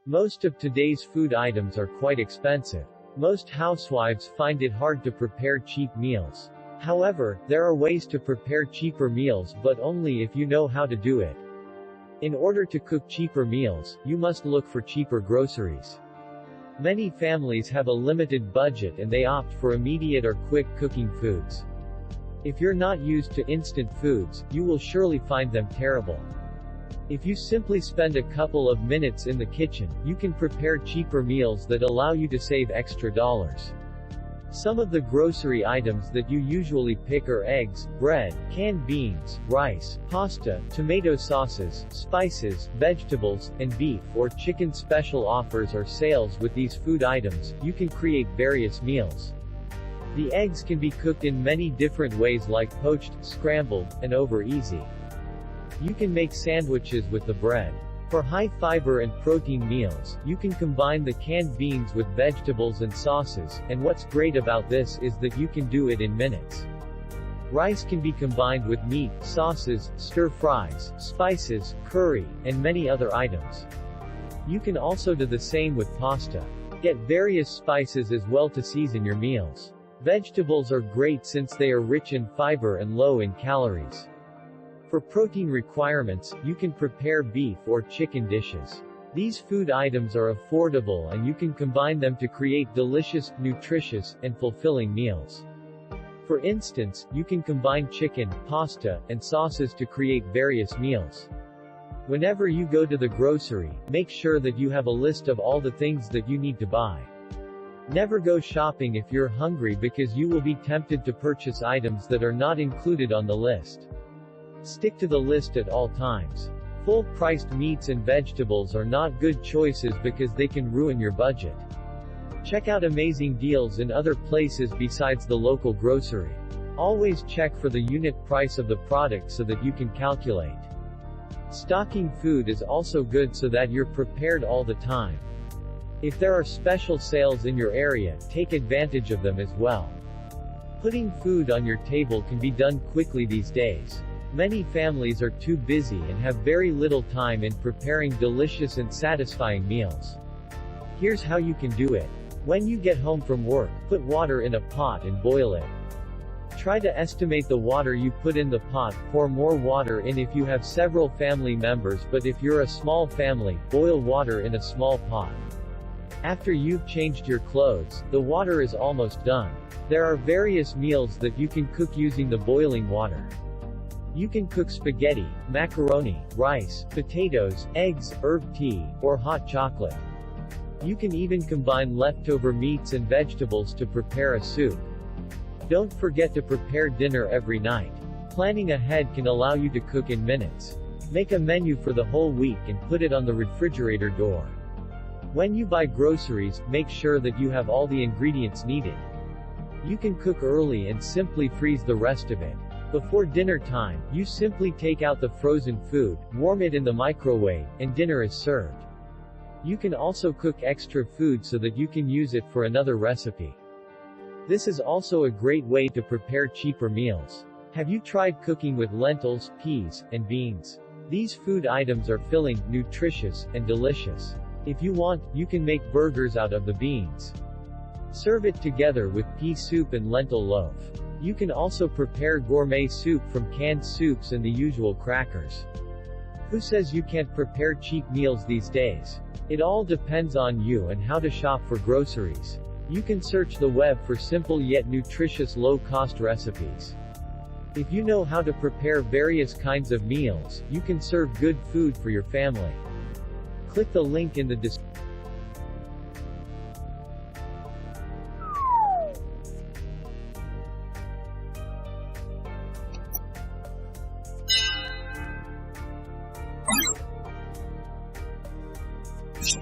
Most of today's food items are quite expensive. Most housewives find it hard to prepare cheap meals. However, there are ways to prepare cheaper meals, but only if you know how to do it. In order to cook cheaper meals, you must look for cheaper groceries. Many families have a limited budget and they opt for immediate or quick cooking foods. If you're not used to instant foods, you will surely find them terrible. If you simply spend a couple of minutes in the kitchen, you can prepare cheaper meals that allow you to save extra dollars. Some of the grocery items that you usually pick are eggs, bread, canned beans, rice, pasta, tomato sauces, spices, vegetables, and beef or chicken. Special offers or sales with these food items, you can create various meals. The eggs can be cooked in many different ways like poached, scrambled, and over easy. You can make sandwiches with the bread. For high fiber and protein meals, you can combine the canned beans with vegetables and sauces, and what's great about this is that you can do it in minutes. Rice can be combined with meat, sauces, stir-fries, spices, curry, and many other items. You can also do the same with pasta. Get various spices as well to season your meals. Vegetables are great since they are rich in fiber and low in calories. For protein requirements, you can prepare beef or chicken dishes. These food items are affordable and you can combine them to create delicious, nutritious, and fulfilling meals. For instance, you can combine chicken, pasta, and sauces to create various meals. Whenever you go to the grocery, make sure that you have a list of all the things that you need to buy. Never go shopping if you're hungry because you will be tempted to purchase items that are not included on the list. Stick to the list at all times. Full-priced meats and vegetables are not good choices because they can ruin your budget. Check out amazing deals in other places besides the local grocery. Always check for the unit price of the product so that you can calculate. Stocking food is also good so that you're prepared all the time. If there are special sales in your area, take advantage of them as well. Putting food on your table can be done quickly these days. Many families are too busy and have very little time in preparing delicious and satisfying meals. Here's how you can do it. When you get home from work, put water in a pot and boil it. Try to estimate the water you put in the pot. Pour more water in if you have several family members, but if you're a small family, boil water in a small pot. After you've changed your clothes, the water is almost done. There are various meals that you can cook using the boiling water. You can cook spaghetti, macaroni, rice, potatoes, eggs, herb tea, or hot chocolate. You can even combine leftover meats and vegetables to prepare a soup. Don't forget to prepare dinner every night. Planning ahead can allow you to cook in minutes. Make a menu for the whole week and put it on the refrigerator door. When you buy groceries, make sure that you have all the ingredients needed. You can cook early and simply freeze the rest of it. Before dinner time, you simply take out the frozen food, warm it in the microwave, and dinner is served. You can also cook extra food so that you can use it for another recipe. This is also a great way to prepare cheaper meals. Have you tried cooking with lentils, peas, and beans? These food items are filling, nutritious, and delicious. If you want, you can make burgers out of the beans. Serve it together with pea soup and lentil loaf. You can also prepare gourmet soup from canned soups and the usual crackers. Who says you can't prepare cheap meals these days? It all depends on you and how to shop for groceries. You can search the web for simple yet nutritious low-cost recipes. If you know how to prepare various kinds of meals, you can serve good food for your family. Click the link in the description. You